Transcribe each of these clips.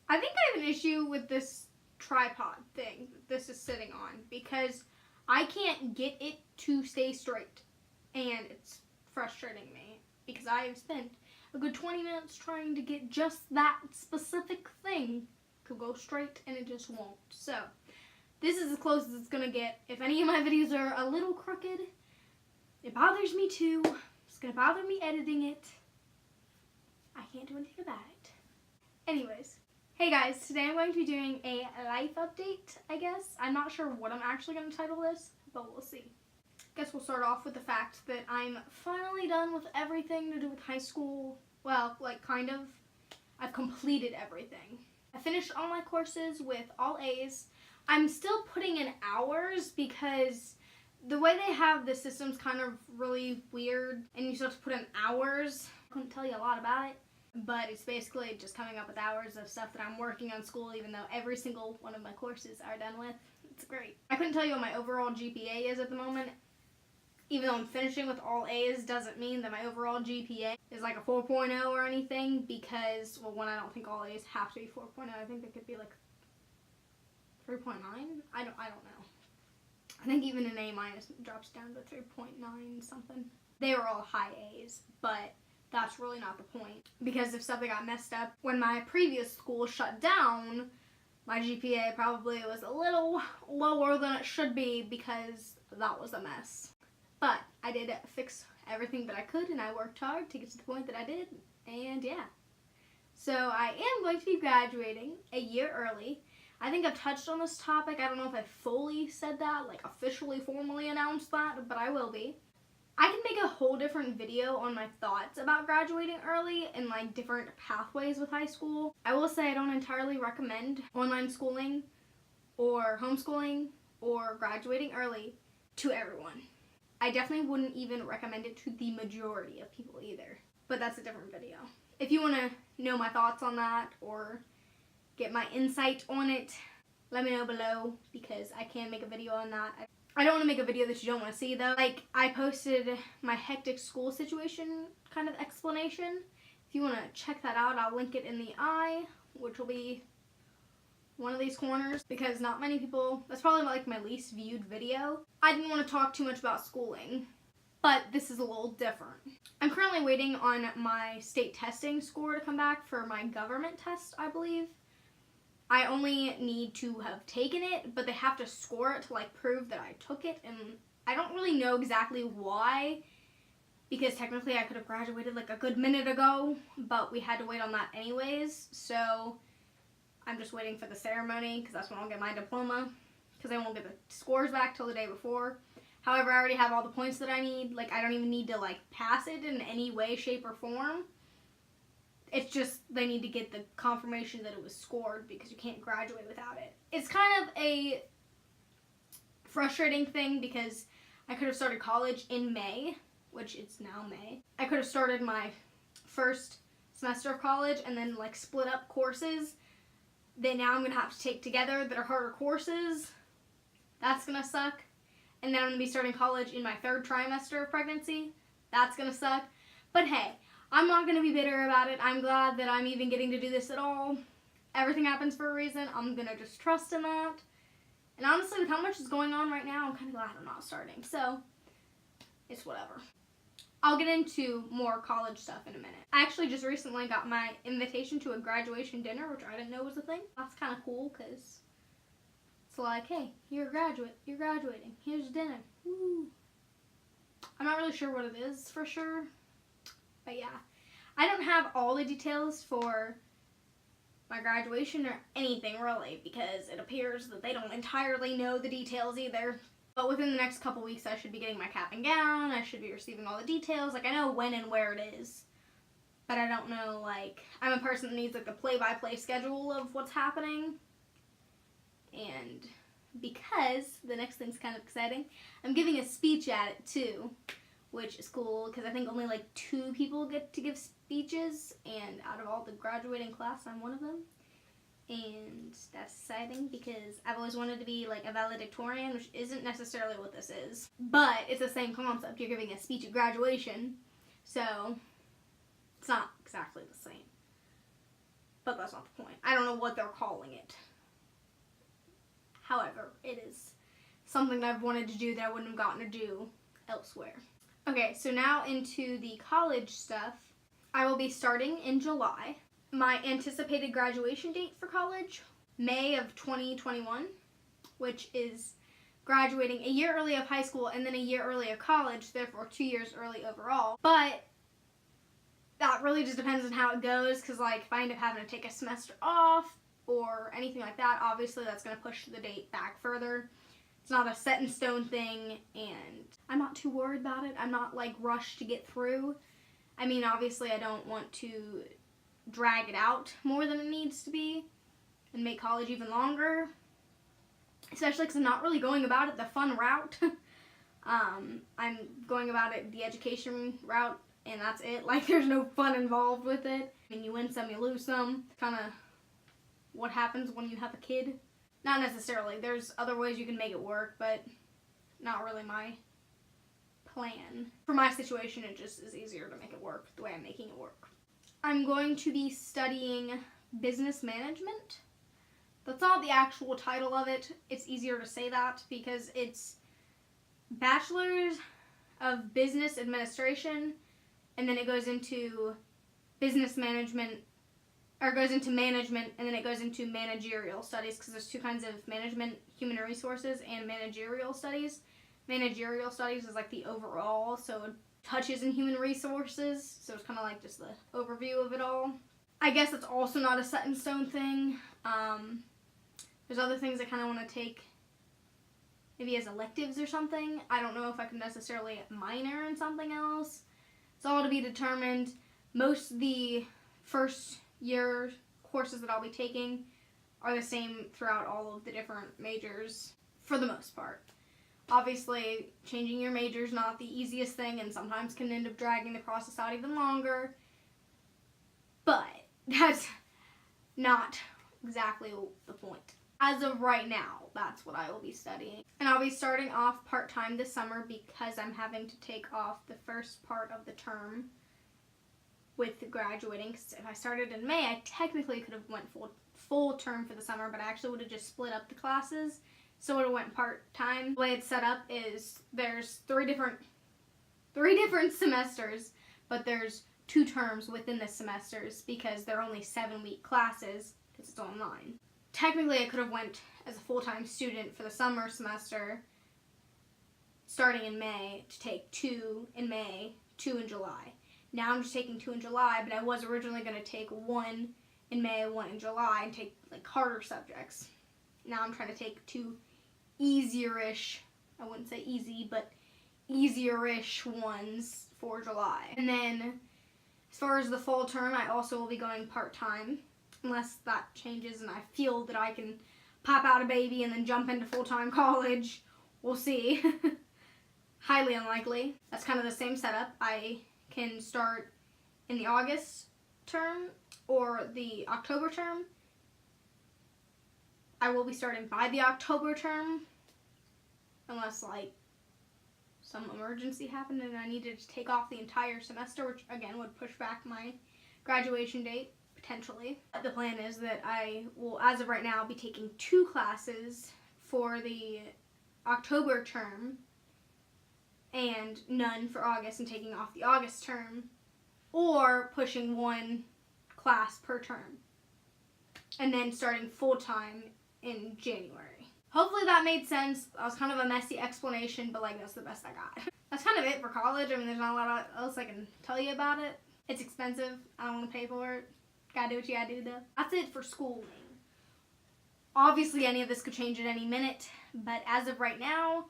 I think I have an issue with this tripod thing that this is sitting on because I can't get it to stay straight, and it's frustrating me because I have spent a good 20 minutes trying to get just that specific thing to go straight, and it just won't. So this is as close as it's gonna get. If any of my videos are a little crooked, it bothers me too. It's gonna bother me editing it. I can't do anything about it. Anyways, hey guys, today I'm going to be doing a life update, I guess. I'm not sure what I'm actually gonna title this, but we'll see. Guess we'll start off with the fact that I'm finally done with everything to do with high school. Well, like kind of. I've completed everything. I finished all my courses with all A's. I'm still putting in hours because the way they have the system's kind of really weird, and you still have to put in hours. I couldn't tell you a lot about it, but it's basically just coming up with hours of stuff that I'm working on school, even though every single one of my courses are done with. It's great. I couldn't tell you what my overall GPA is at the moment. Even though I'm finishing with all A's doesn't mean that my overall GPA is like a 4.0 or anything, because, well, one, I don't think all A's have to be 4.0. I think they could be like 3.9. I don't know. I think even an A minus drops down to 3.9 something. They were all high A's, but that's really not the point, because if something got messed up when my previous school shut down, my GPA probably was a little lower than it should be because that was a mess. But I did fix everything that I could, and I worked hard to get to the point that I did, and yeah. So I am going to be graduating a year early. I think I've touched on this topic. I don't know if I fully said that, like officially, formally announced that, but I will be. I can make a whole different video on my thoughts about graduating early and like different pathways with high school. I will say I don't entirely recommend online schooling or homeschooling or graduating early to everyone. I definitely wouldn't even recommend it to the majority of people either, but that's a different video. If you want to know my thoughts on that or get my insight on it, let me know below, because I can make a video on that. I don't want to make a video that you don't want to see though. Like, I posted my hectic school situation kind of explanation. If you want to check that out, I'll link it in the eye, which will be one of these corners, because not many people, that's probably like my least viewed video. I didn't want to talk too much about schooling, but this is a little different. I'm currently waiting on my state testing score to come back for my government test, I believe. I only need to have taken it, but they have to score it to like prove that I took it, and I don't really know exactly why, because technically I could have graduated like a good minute ago, but we had to wait on that anyways, so I'm just waiting for the ceremony, because that's when I'll get my diploma, because I won't get the scores back till the day before. However, I already have all the points that I need. Like, I don't even need to like pass it in any way, shape, or form. It's just they need to get the confirmation that it was scored, because you can't graduate without it. It's kind of a frustrating thing, because I could have started college in May, which it's now May. I could have started my first semester of college and then like split up courses that now I'm going to have to take together that are harder courses. That's going to suck. And then I'm going to be starting college in my third trimester of pregnancy. That's going to suck. But hey, I'm not going to be bitter about it. I'm glad that I'm even getting to do this at all. Everything happens for a reason. I'm going to just trust in that. And honestly, with how much is going on right now, I'm kind of glad I'm not starting. So, it's whatever. I'll get into more college stuff in a minute. I actually just recently got my invitation to a graduation dinner, which I didn't know was a thing. That's kind of cool, because it's like, hey, you're a graduate, you're graduating, here's dinner. Woo. I'm not really sure what it is for sure, but yeah. I don't have all the details for my graduation or anything really, because it appears that they don't entirely know the details either. But within the next couple weeks, I should be getting my cap and gown. I should be receiving all the details. Like, I know when and where it is, but I don't know, like, I'm a person that needs, like, the play-by-play schedule of what's happening. And because the next thing's kind of exciting, I'm giving a speech at it, too, which is cool, because I think only, like, 2 people get to give speeches, and out of all the graduating class, I'm one of them. And that's exciting, because I've always wanted to be like a valedictorian, which isn't necessarily what this is, but it's the same concept. You're giving a speech at graduation, so it's not exactly the same. but that's not the point. I don't know what they're calling it. However, it is something that I've wanted to do that I wouldn't have gotten to do elsewhere. Okay, so now into the college stuff. I will be starting in July. My anticipated graduation date for college, May of 2021, which is graduating a year early of high school and then a year early of college, therefore 2 years early overall. But that really just depends on how it goes, because like if I end up having to take a semester off or anything like that, obviously that's going to push the date back further. It's not a set in stone thing, and I'm not too worried about it. I'm not like rushed to get through. I mean, obviously I don't want to drag it out more than it needs to be and make college even longer, especially because I'm not really going about it the fun route. I'm going about it the education route, and that's it. Like, there's no fun involved with it. I mean, you win some, you lose some. Kind of what happens when you have a kid. Not necessarily. There's other ways you can make it work, but not really my plan. For my situation, it just is easier to make it work the way I'm making it work. I'm going to be studying business management. That's not the actual title of it. It's easier to say that because it's Bachelor's of Business Administration, and then it goes into business management, or goes into management, and then it goes into managerial studies, because there's two kinds of management: human resources and managerial studies. Managerial studies is like the overall, so it touches in human resources, so it's kind of like just the overview of it all. I guess it's also not a set in stone thing. There's other things I kind of want to take maybe as electives or something. I don't know if I can necessarily minor in something else. It's all to be determined. Most of the first year courses that I'll be taking are the same throughout all of the different majors for the most part. Obviously, changing your major is not the easiest thing and sometimes can end up dragging the process out even longer. But that's not exactly the point. As of right now, that's what I will be studying. And I'll be starting off part-time this summer because I'm having to take off the first part of the term with graduating. Because if I started in May, I technically could have went full term for the summer, but I actually would have just split up the classes. So it would have went part-time. The way it's set up is there's three different semesters, but there's 2 terms within the semesters because they're only 7-week classes because it's online. Technically, I could have went as a full-time student for the summer semester starting in May to take 2 in May, 2 in July. Now I'm just taking 2 in July, but I was originally going to take 1 in May, 1 in July, and take like harder subjects. Now I'm trying to take 2 easier-ish, I wouldn't say easy, but easier-ish ones for July. And then as far as the fall term, I also will be going part-time, unless that changes and I feel that I can pop out a baby and then jump into full-time college. We'll see. Highly unlikely. That's kind of the same setup. I can start in the August term or the October term. I will be starting by the October term, unless like some emergency happened and I needed to take off the entire semester, which again would push back my graduation date, potentially. The plan is that I will, as of right now, be taking 2 classes for the October term and none for August and taking off the August term, or pushing 1 class per term and then starting full-time in January. Hopefully that made sense. That was kind of a messy explanation, but like that's the best I got. That's kind of it for college. I mean, there's not a lot else I can tell you about it. It's expensive. I don't want to pay for it. Gotta do what you gotta do though. That's it for schooling. Obviously any of this could change at any minute, but as of right now,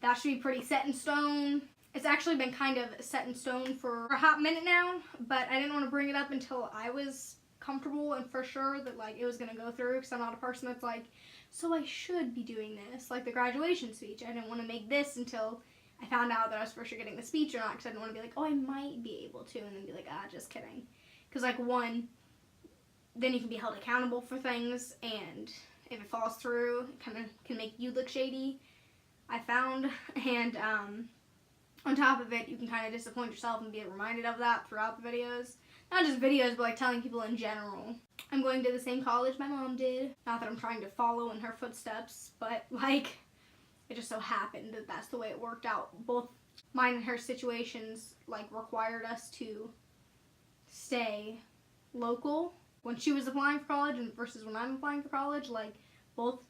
that should be pretty set in stone. It's actually been kind of set in stone for a hot minute now, but I didn't want to bring it up until I was comfortable and for sure that like it was going to go through, because I'm not a person that's like, so I should be doing this, like the graduation speech. I didn't want to make this until I found out that I was for sure getting the speech or not, because I didn't want to be like, oh, I might be able to, and then be like, just kidding. Because like, one, then you can be held accountable for things, and if it falls through, it kind of can make you look shady, I found. And on top of it, you can kind of disappoint yourself and be reminded of that throughout the videos. Not just videos, but like telling people in general. I'm going to the same college my mom did. Not that I'm trying to follow in her footsteps, but like, it just so happened that that's the way it worked out. Both mine and her situations like required us to stay local when she was applying for college and versus when I'm applying for college. Like, both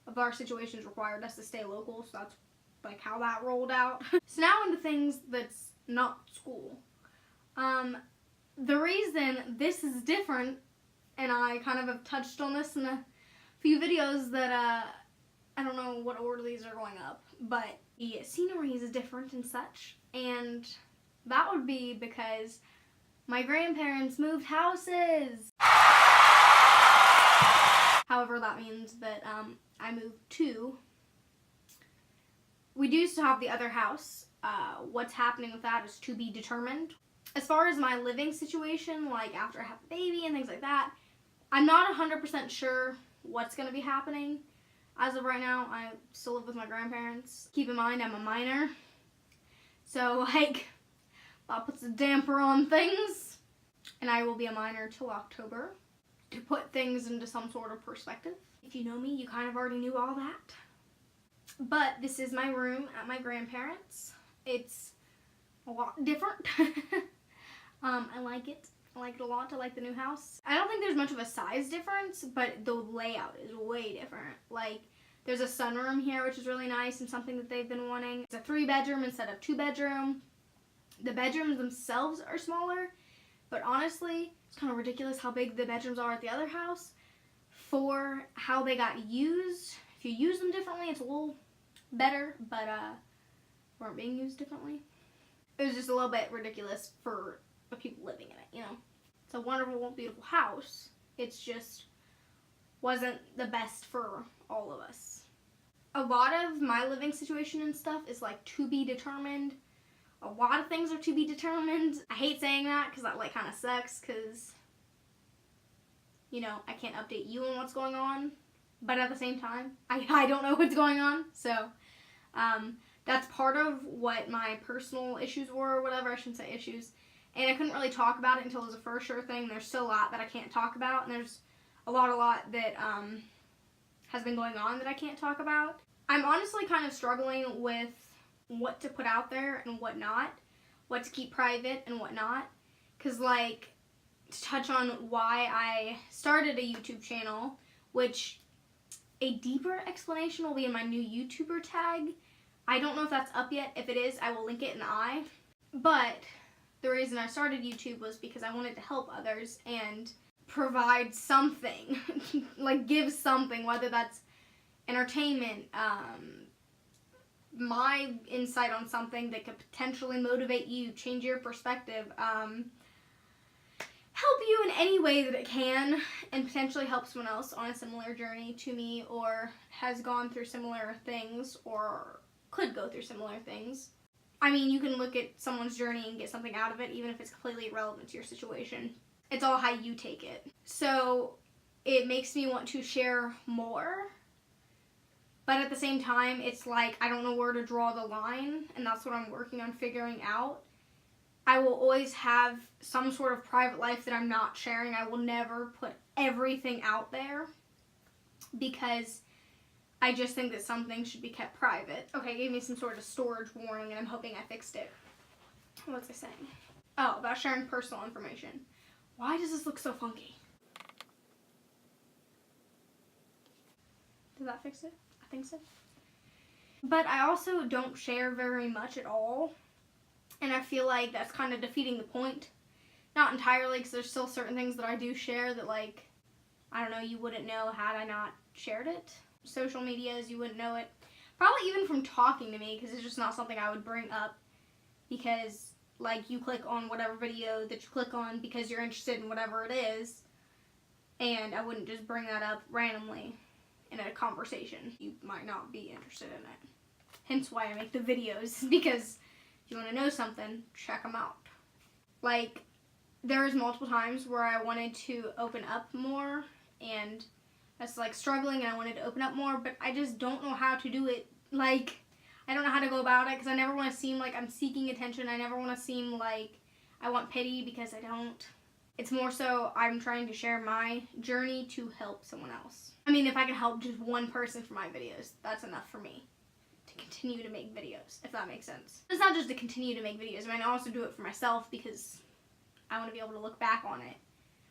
of our situations required us to stay local, so that's like how that rolled out. So now into things that's not school. The reason this is different, and I kind of have touched on this in a few videos that I don't know what order these are going up, but the scenery is different and such, and that would be because my grandparents moved houses. However, that means that I moved too. We do used to have the other house. What's happening with that is to be determined. As far as my living situation, like after I have a baby and things like that, I'm not 100% sure what's going to be happening. As of right now, I still live with my grandparents. Keep in mind, I'm a minor. So, like, that puts a damper on things. And I will be a minor till October. To put things into some sort of perspective. If you know me, you kind of already knew all that. But this is my room at my grandparents'. It's a lot different. I like it. I like it a lot. I like the new house. I don't think there's much of a size difference, but the layout is way different. Like, there's a sunroom here, which is really nice and something that they've been wanting. It's a 3-bedroom instead of 2-bedroom. The bedrooms themselves are smaller, but honestly, it's kind of ridiculous how big the bedrooms are at the other house for how they got used. If you use them differently, it's a little better, but weren't being used differently. It was just a little bit ridiculous for the people living in it, you know. It's a wonderful, beautiful house. It's just wasn't the best for all of us. A lot of my living situation and stuff is like to be determined. A lot of things are to be determined. I hate saying that because that like kind of sucks because, you know, I can't update you on what's going on. But at the same time, I don't know what's going on. So that's part of what my personal issues were or whatever. I shouldn't say issues. And I couldn't really talk about it until it was a for sure thing. There's still a lot that I can't talk about. And there's a lot that has been going on that I can't talk about. I'm honestly kind of struggling with what to put out there and what not. What to keep private and what not. Because, like, to touch on why I started a YouTube channel, which a deeper explanation will be in my new YouTuber tag. I don't know if that's up yet. If it is, I will link it in the eye. But the reason I started YouTube was because I wanted to help others and provide something, like give something, whether that's entertainment, my insight on something that could potentially motivate you, change your perspective, help you in any way that it can, and potentially help someone else on a similar journey to me or has gone through similar things or could go through similar things. I mean, you can look at someone's journey and get something out of it, even if it's completely irrelevant to your situation. It's all how you take it. So it makes me want to share more, but at the same time, it's like I don't know where to draw the line, and that's what I'm working on figuring out. I will always have some sort of private life that I'm not sharing. I will never put everything out there because I just think that some things should be kept private. Okay, it gave me some sort of storage warning and I'm hoping I fixed it. What was I saying? Oh, about sharing personal information. Why does this look so funky? Did that fix it? I think so. But I also don't share very much at all. And I feel like that's kind of defeating the point. Not entirely, because there's still certain things that I do share that, like, I don't know, you wouldn't know had I not shared it. Social medias, you wouldn't know it. Probably even from talking to me, because it's just not something I would bring up. Because, like, you click on whatever video that you click on because you're interested in whatever it is. And I wouldn't just bring that up randomly in a conversation. You might not be interested in it. Hence why I make the videos, because if you want to know something, check them out. Like, there was multiple times where I wanted to open up more, and I was, like, struggling, and I wanted to open up more, but I just don't know how to do it. Like, I don't know how to go about it, because I never want to seem like I'm seeking attention. I never want to seem like I want pity, because I don't. It's more so I'm trying to share my journey to help someone else. I mean, if I can help just one person for my videos, that's enough for me to continue to make videos, if that makes sense. It's not just to continue to make videos. I mean, I also do it for myself because I want to be able to look back on it.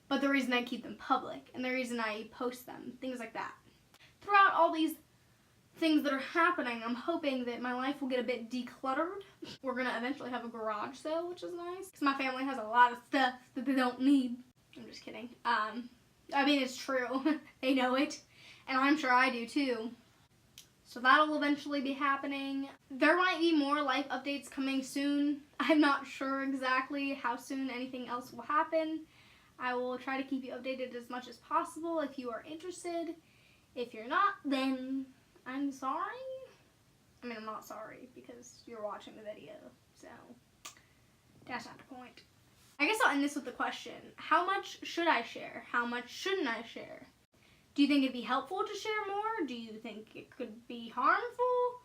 But the reason I keep them public and the reason I post them, things like that. Throughout all these things that are happening, I'm hoping that my life will get a bit decluttered. We're gonna eventually have a garage sale, which is nice, because my family has a lot of stuff that they don't need. I'm just kidding. I mean, it's true. They know it, and I'm sure I do too. So that'll eventually be happening. There might be more life updates coming soon. I'm not sure exactly how soon anything else will happen. I will try to keep you updated as much as possible if you are interested. If you're not, then I'm sorry. I mean, I'm not sorry because you're watching the video, so that's not the point. I guess I'll end this with the question. How much should I share? How much shouldn't I share? Do you think it'd be helpful to share more? Do you think it could be harmful?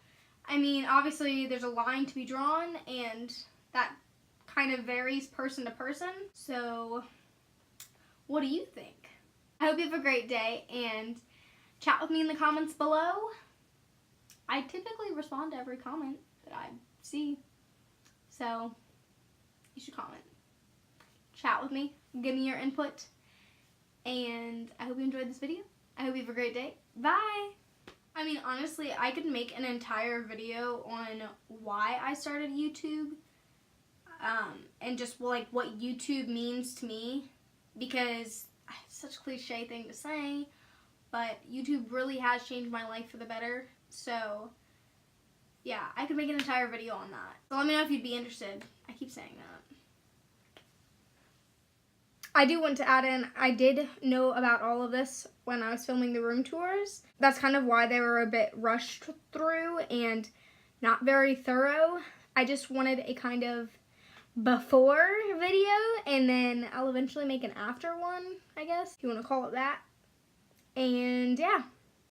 I mean, obviously there's a line to be drawn, and that kind of varies person to person. So what do you think? I hope you have a great day, and chat with me in the comments below. I typically respond to every comment that I see, so you should comment. Chat with me, give me your input, and I hope you enjoyed this video. I hope you have a great day. Bye! I mean, honestly, I could make an entire video on why I started YouTube, and just like what YouTube means to me, because it's such a cliche thing to say, but YouTube really has changed my life for the better. So yeah, I could make an entire video on that. So let me know if you'd be interested. I keep saying that. I do want to add in, I did know about all of this when I was filming the room tours. That's kind of why they were a bit rushed through and not very thorough. I just wanted a kind of before video, and then I'll eventually make an after one, I guess, if you want to call it that. And yeah.